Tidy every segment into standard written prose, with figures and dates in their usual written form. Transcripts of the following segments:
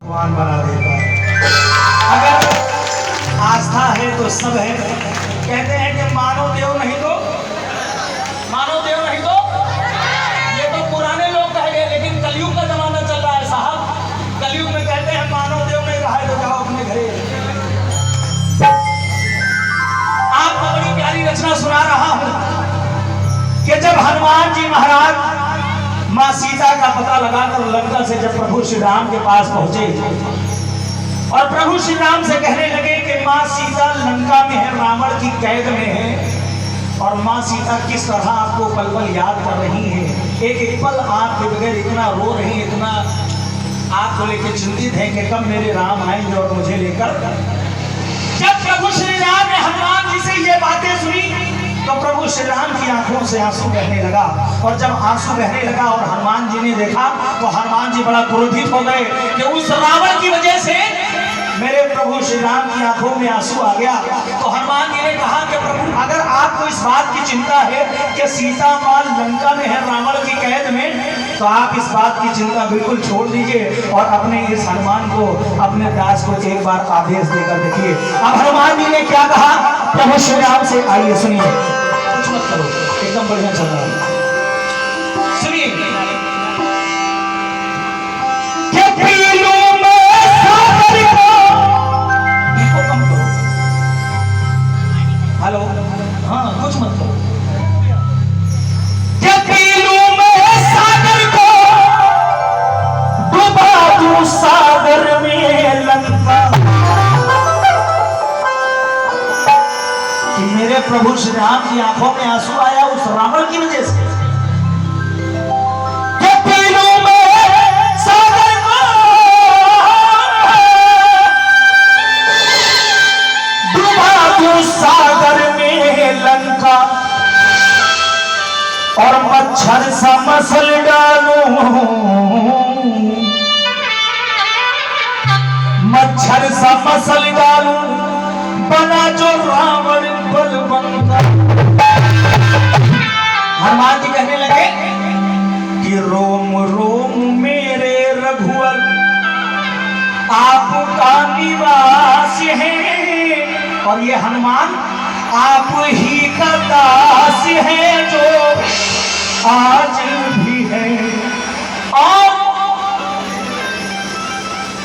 भगवान बना देता है। अगर आस्था है तो सब है। कहते हैं कि मानो देव नहीं तो ये तो पुराने लोग कह गए, लेकिन कलयुग का जमाना चल रहा है साहब। कलयुग में कहते हैं मानो देव नहीं रहा है तो जाओ अपने घरे। आपको बड़ी प्यारी रचना सुना रहा हूं कि जब हनुमान जी महाराज माँ सीता का पता लगाकर लंका से जब प्रभु श्री राम के पास पहुंचे और प्रभु श्री राम से कहने लगे कि माँ सीता लंका में है, रावण की कैद में है, और माँ सीता किस तरह आपको पल पल याद कर रही है, एक एक पल आपके बगैर इतना रो रही है, इतना आपको लेकर चिंतित है कि कब मेरे राम आएंगे और मुझे लेकर। जब प्रभु श्री राम ने हनुमान जी से ये बातें सुनी तो प्रभु श्री राम की आंखों से आंसू बहने लगा, और जब आंसू बहने लगा और हनुमान जी ने देखा तो हनुमान जी बड़ा क्रोधित हो गए कि उस रावण की वजह से मेरे प्रभु श्री राम की आंखों में आंसू आ गया। तो हनुमान जी ने कहा कि प्रभु अगर आपको इस बात की चिंता है कि सीता माँ लंका में है रावण की कैद में, तो आप इस बात की चिंता बिल्कुल छोड़ दीजिए और अपने इस हनुमान को, अपने दास को एक बार आदेश देकर देखिए। अब हनुमान जी ने क्या कहा प्रभु श्री राम से, आइए सुनिए, कुछ मत करो, एकदम बढ़िया चल रहा है, सुनिए। हेलो, हाँ कुछ मत करो। सागर को डुबा दूं सागर में लंका, कि मेरे प्रभु श्री राम की आंखों में आंसू आया उस रावण की वजह से। सागर में लंका और मच्छर सा मसल डालूं, मच्छर सा मसल डालूं, बना जो रावण बलवंता। हनुमान जी कहने लगे कि रोम रोम मेरे रघुवर आपका निवास है, और ये हनुमान आप ही का दास है जो आज भी है। और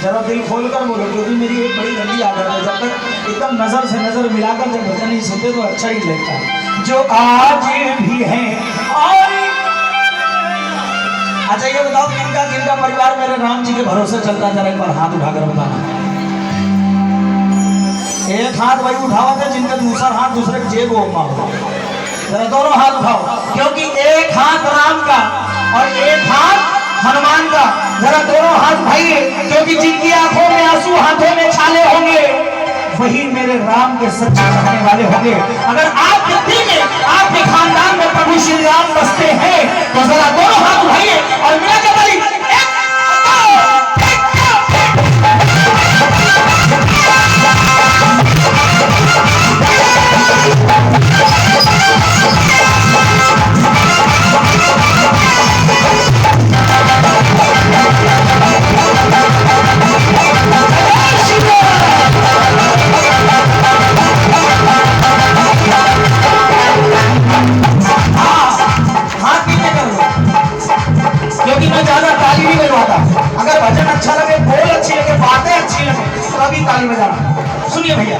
जरा दिल खोलकर बोलो, क्योंकि मेरी एक बड़ी गंदी आदत है, जब तक एकदम नजर से नजर मिलाकर जब भजन नहीं सुनते तो अच्छा ही लगता है, जो आज भी है। और अच्छा ये बताओ किनका किनका परिवार मेरे राम जी के भरोसे चलता, जरा एक बार हाथ उठाकर बताना। एक हाथ वही उठाओ थे जिनका दूसरा हाथ दूसरे जेब में हो, जरा दोनों हाथ उठाओ, क्योंकि एक हाथ राम का और एक हाथ हनुमान का, जरा दोनों हाथ उठाइए, क्योंकि जिनकी आंखों में आंसू हाथों में छाले होंगे वही मेरे राम के सच्चे चाहने वाले होंगे। अगर आपके दिल में, आपके खानदान में प्रभु श्री राम बसते हैं तो जरा दोनों हाथ उठाइए और मिला के बोलिए, क्योंकि मैं ज्यादा ताली नहीं बजवाता। अगर भजन अच्छा लगे, बोल अच्छी लगे, बातें अच्छी लगे तो अभी ताली बजाना। सुनिए भैया,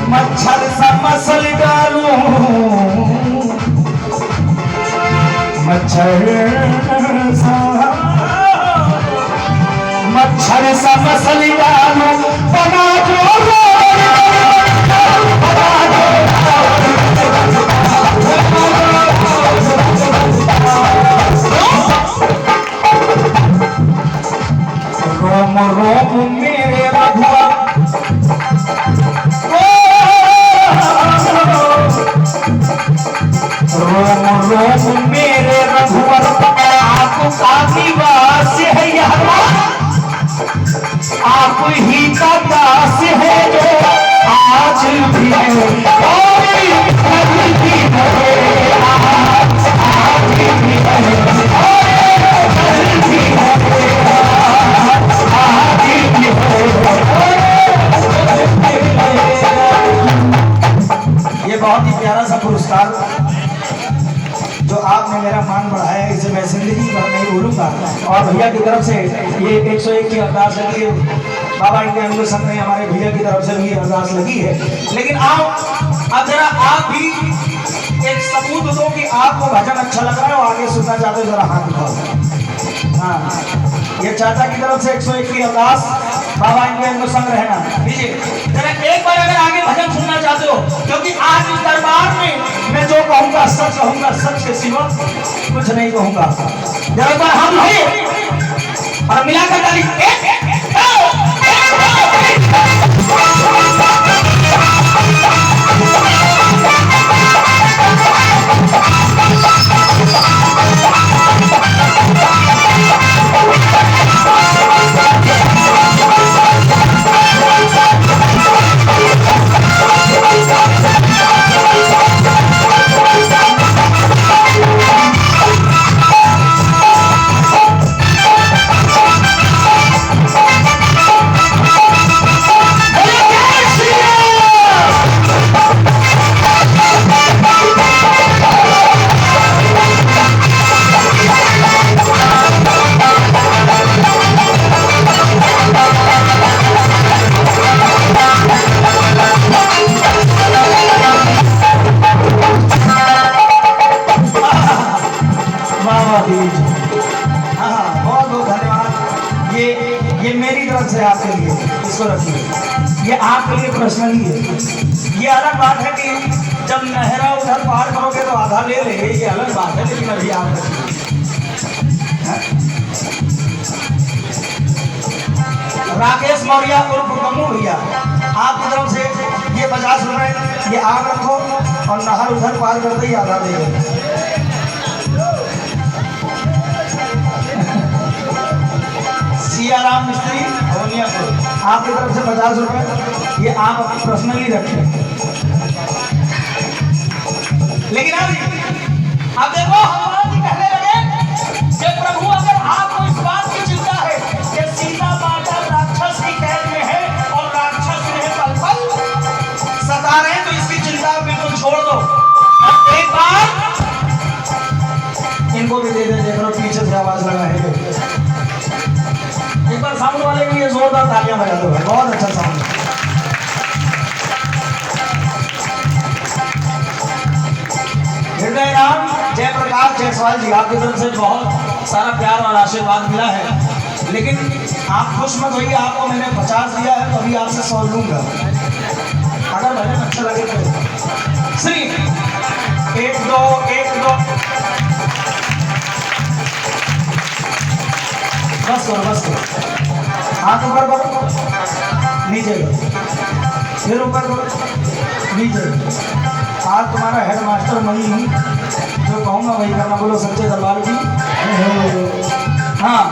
मच्छर सा मसल डालूं, मच्छर सा मसल डालूं, बना जो रोम रोम मेरे रघुवर, रोम रोम मेरे रघुवर है, इसे मैं जिंदगी भर नहीं भूलूंगा। और भैया की तरफ से ये 101 की अरदास लगी है, बाबा इनके अंगुल संघ में हमारे भैया की तरफ से भी अरदास लगी है। लेकिन आओ अब जरा आप भी एक सबूत दो कि आपको भजन अच्छा लग रहा है और आगे सुनना चाहते हो, जरा हाथ उठाओ। हाँ, ये चाचा की तरफ से 101 की अरदास, बाबा इनके अंगुल संग रहना लीजिए। जरा एक बार अगर आगे भजन सुनना चाहते हो, क्योंकि आज इस दरबार में मैं जो कहूंगा सच कहूंगा, सच के सिवा कुछ नहीं कहूंगा। जरा एक बार हम नहीं और मिलाकर ताली आपके लिए, इसको रखिए, ये आपके लिए पर्सनली है। ये अलग बात है कि जब नहरा उधर पार करोगे तो आधा ले ले, ये अलग बात है, लेकिन अभी आप राकेश मौर्य उर्फ कमू भैया, आपकी तरफ से ये 50 रुपए ये आप रखो और नहर उधर पार करते ही आधा दे दो। सियाराम मिस्त्री आपकी तरफ से 50 रुपए ये आप पर्सनली रखें। लेकिन अब देखो हनुमान जी कहने लगे कि प्रभु अगर आपको इस बात की चिंता है कि सीता माता राक्षस की कैद में है और राक्षस इन्हें पल पल सता रहे हैं, तो इसकी चिंता बिल्कुल छोड़ दो। एक बार इनको भी दे दे, देख लो पीछे से आवाज लगा है। एक बार साउंड वाले के लिए जोरदार तालियां बजा दो, बहुत अच्छा साउंड। हृदय राम जयप्रकाश जायसवाल जी, आपकी तरफ से बहुत सारा प्यार और आशीर्वाद मिला है, लेकिन आप खुश मत होइए, आपको मैंने 50 दिया है तो अभी आपसे 100 लूंगा, अगर भजन अच्छा लगे तो। श्री 1 2 1 2 बस करो, बस करो, हाथ ऊपर करो, नीचे करो, फिर ऊपर करो, नीचे। आज तुम्हारा हेड मास्टर मैं ही हूँ, जो कहूँगा वही करना। बोलो सच्चे दरबार की। हाँ,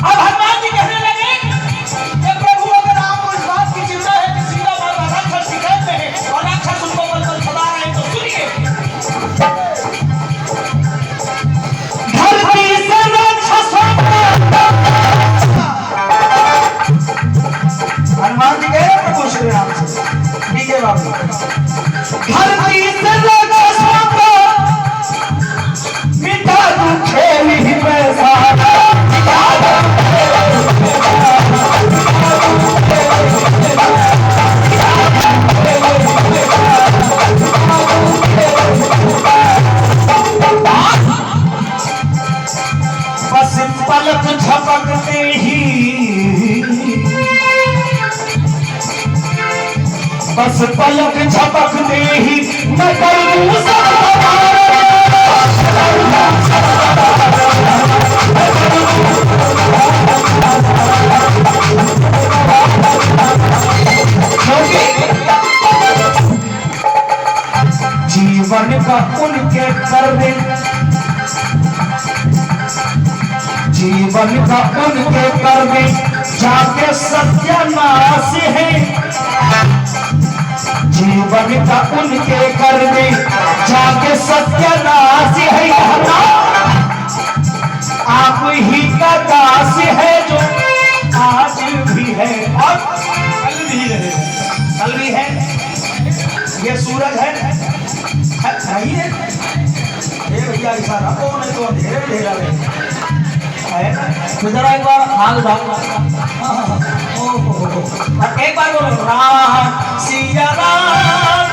अब हनुमान जी कहने लगे कि प्रभु अगर आपको इस बात की चिंता है कि सीता माता राक्षस की कैद में है और राक्षस उनको पल पल सता रहे हैं, तो सुनिए। हनुमान जी कह रहे प्रभु श्री राम से, ठीक है बाबू, धरती से राक्षसों को मिटा दूं खेल ही पैसा। बस पलक झपकते ही, बस पलक झपकते ही मैं कर दूं जीवन का उनके करने, जीवन का उनके करने जाके सत्यानाश है, जीवन का उनके करने जाके सत्यानाश है। आप ही का दास है जो आज भी है और कल भी रहेगा, कल भी है। ये सूरज है, भैया इशारा को नहीं तो अंधेरे में ढेरा रहे है ना। तो जरा एक बार हाल भाग एक बार बोलो राम सिया राम।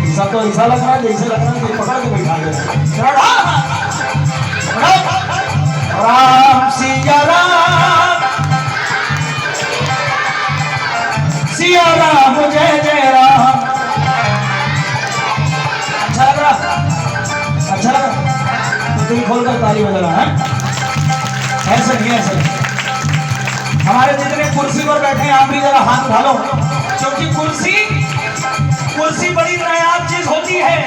ऐसा तो ऐसा लग रहा है जैसे लग रहा है कि पकड़ के बैठा गया। राम सिया राम सिया राम जय जय राम। अच्छा लग रहा, अच्छा लगा तो दिल खोलकर ताली बजा रहा है। ऐसा नहीं है ऐसा। हमारे जितने कुर्सी पर बैठे हैं आप भी जरा हाथ उठा लो, क्योंकि कुर्सी बड़ी नायाब चीज होती है।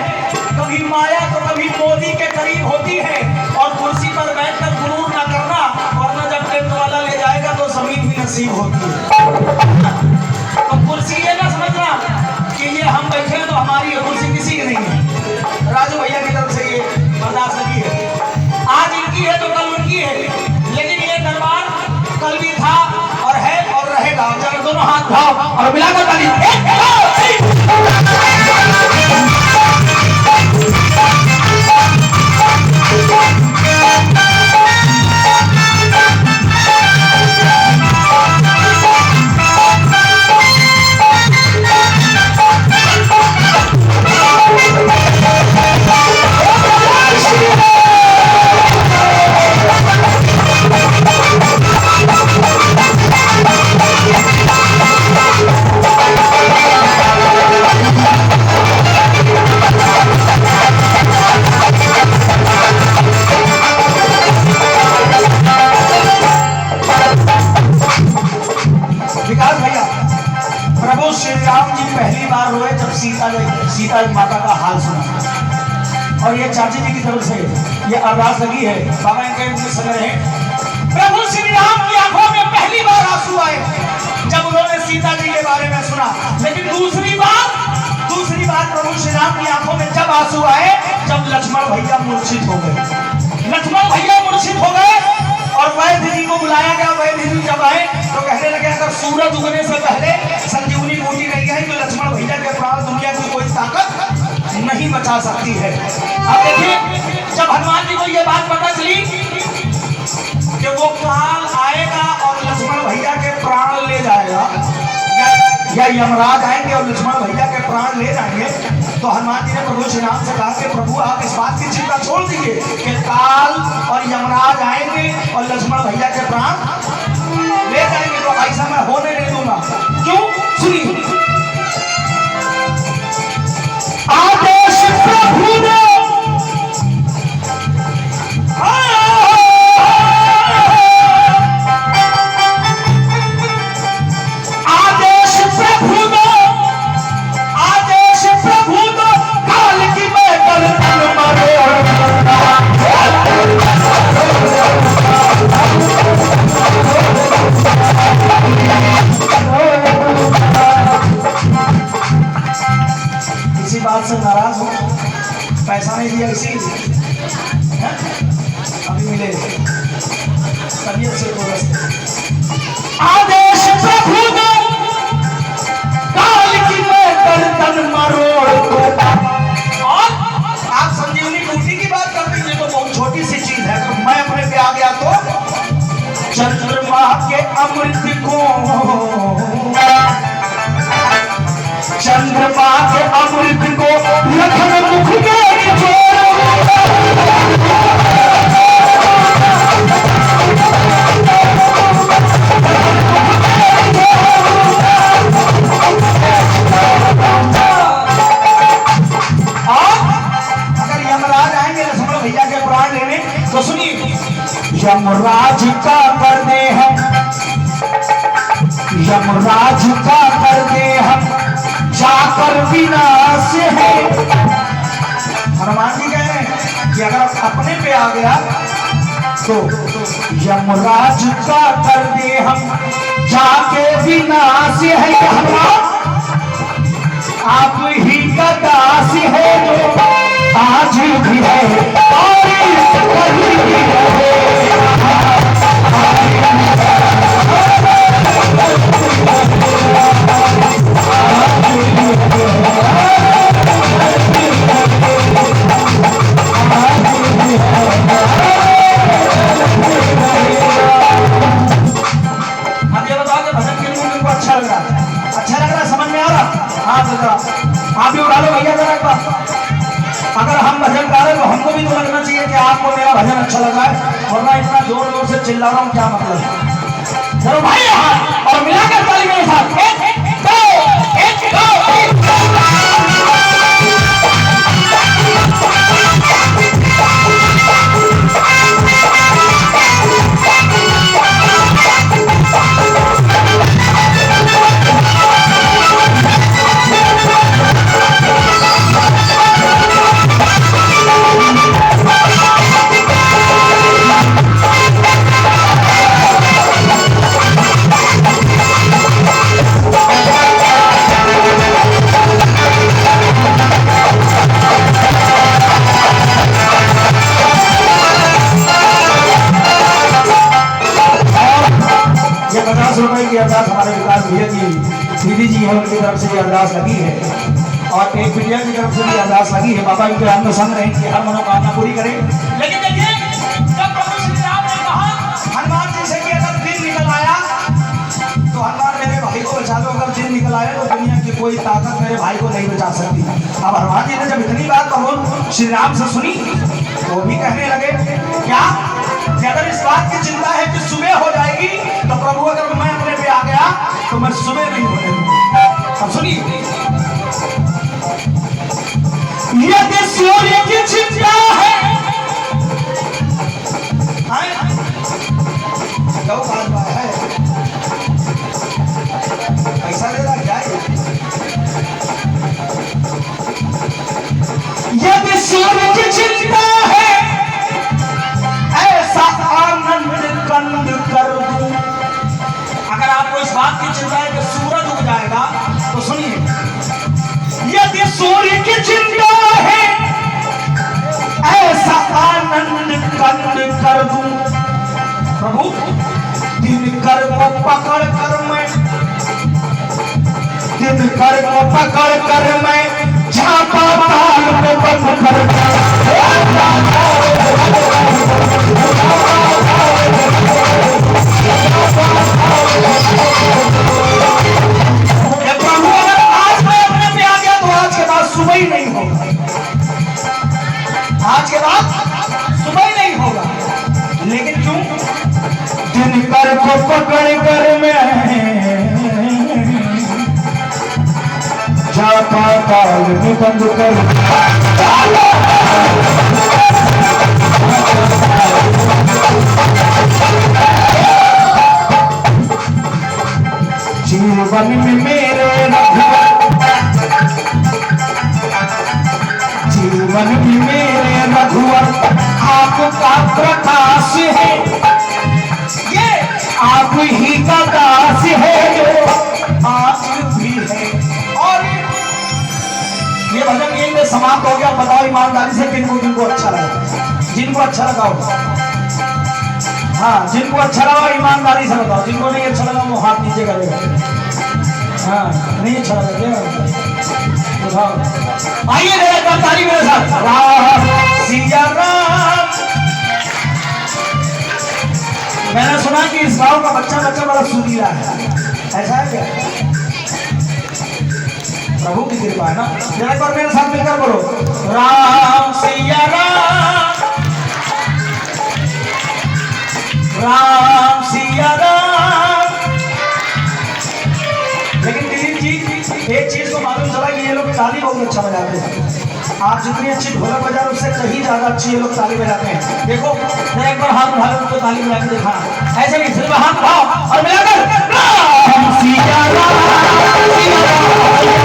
कभी माया तो कभी मोदी के करीब होती है। और कुर्सी पर बैठकर गुरूर ना करना, वरना जब टेंट वाला ले जाएगा तो जमीन भी नसीब होती है। तो कुर्सी ये ना समझना कि ये हम बैठे हैं तो हमारी है, कुर्सी किसी की नहीं है। राजू भैया की तरफ से ये बर्दाश्त नहीं है। आज इनकी है तो कल उनकी है, लेकिन ये दरबार कल भी था और है और रहेगा। जरा दोनों हाथ उठाओ और मिलाकर ताली। सीता माता का हाल सुना और ये चाची जी की तरफ से ये अरदास लगी है। बाबा इनके संग रहे। प्रभु श्री राम की आंखों में पहली बार आंसू आए जब उन्होंने सीता जी के बारे में सुना, लेकिन दूसरी बार प्रभु श्री राम की आंखों में जब आंसू आए जब लक्ष्मण भैया मूर्छित हो गए। लक्ष्मण भैया मूर्छित हो गए और वैद्य जी को बुलाया गया। वैद्य जी जब आए तो कहने लगे अगर सूरज उगने से पहले संजीवनी बूटी नहीं है तो लक्ष्मण भैया के प्राण दुनिया की कोई ताकत नहीं बचा सकती है। अब देखिए जब हनुमान जी को ये बात पता चली कि वो काल आएगा और लक्ष्मण भैया के प्राण ले जाएगा, या यमराज आएंगे और लक्ष्मण भैया के प्राण ले जाएंगे, तो हनुमान जी ने प्रभु श्री राम से कहा कि प्रभु आप इस बात की चिंता छोड़ दीजिए कि काल और यमराज आएंगे और लक्ष्मण भैया के प्राण ले जाएंगे। तो ऐसा मैं होने नहीं दूंगा। क्यों? सुनिए, आदेश प्रभु ने बात से नाराज हो, पैसा नहीं दिया इसीलिए अभी मिले तबीयत से को आदेश प्रभु ने काल की मैं गर्दन मरोड़ को। और आप संजीवनी बूटी की बात करते हैं तो बहुत छोटी सी चीज है। तो मैं अपने पे आ गया तो चंद्रमा के अमृत को, चंद्रमा के अमृत को लखन मुख में जोड़ो। अगर यमराज आएंगे लक्ष्मण भैया के प्राण लेने तो सुनिए, यमराज का करने हैं, यमराज का करने हम जाकर विनाश है। हनुमान जी कह रहे हैं कि अगर अपने पे आ गया तो यमराज का कर दे हम जाके विनाश है। हनुमान आप ही का दास है जो आज भी है और कहीं भी रहे। बताइए जरा एक बात, अगर हम भजन गा रहे तो हमको भी तो लगना चाहिए कि आपको मेरा भजन अच्छा लगा है, वरना इतना जोर जोर से चिल्ला रहा हूँ क्या मतलब है। चलो भाई यहाँ और मिलाकर ताली मेरे साथ, एक दो तीन। ₹50 की अरदास हमारे विकास भैया की दीदी जी है, उनकी तरफ से ये अरदास लगी है, और एक मीडिया की तरफ से भी अरदास लगी है। बाबा इनके अंग संग रहे कि हर मनोकामना पूरी करें। लेकिन देखिए, जब प्रभु श्री राम ने कहा हनुमान जी से कि अगर दिन निकल आया तो हनुमान मेरे भाई को बचा लो, अगर दिन निकल आया तो दुनिया की कोई ताकत मेरे भाई को नहीं बचा सकती। अब हनुमान जी ने जब इतनी बात प्रभु श्री राम से सुनी तो भी कहने लगे क्या कि अगर इस बात की चिंता है कि सुबह हो जाएगी तो प्रभु अगर मैं अपने पे आ गया तो मैं सुबह नहीं होने दूंगा। अब सुनिए, यदि सूर्य की चिंता है पैसा देना क्या है, यदि सूर्य की चिंता है ऐसा आनंद कंद कर दूं। अगर आपको इस बात की चिंता है कि सूरज उग जाएगा तो सुनिए, यदि सूर्य की चिंता है ऐसा आनंद कंद कर दूं। प्रभु दिनकर को पकड़ कर मैं, दिनकर को पकड़ कर मैं झापा ताल में बंद कर प्रभु अगर आज मैं अपने पे आ गया तो आज के बाद सुबह ही नहीं होगा, आज के बाद सुबह ही नहीं होगा। लेकिन क्यों? दिनकर को पकड़ कर मैं झापा ताल में बंद कर जीवन में मेरे रघुवर, जीवन में मेरे रघुवर आपका प्रकाश है, ये आप ही का दास है जो आज भी है। और ये भजन यहीं में समाप्त हो गया। बताओ ईमानदारी से किनको किनको अच्छा लगा, जिनको अच्छा लगा हो, हाँ जिनको अच्छा लगा ईमानदारी से बताओ, जिनको नहीं अच्छा लगा वो हाथ नीचे करेगा। हाँ नहीं अच्छा लगा क्या, आइए जरा ताली मेरे साथ, राम सिया राम। मैंने सुना कि इस गांव का बच्चा बड़ा सुरीला है, ऐसा है क्या? प्रभु की कृपा है ना। जरा एक बार मेरे साथ मिलकर बोलो, राम सिया राम, राम सिया राम। लेकिन दिलीप जी एक चीज को मालूम चला कि ये लोग ताली बहुत अच्छा बजाते हैं। आप जितनी अच्छी ढोलक बजा रहे उससे कहीं ज्यादा अच्छी ये लोग ताली बजाते हैं। देखो जरा एक बार हाथ उठा लो, उनको ताली बजा के देखा, ऐसे नहीं सिर्फ हाथ उठाओ और मिलाकर राम सिया राम, सिया राम।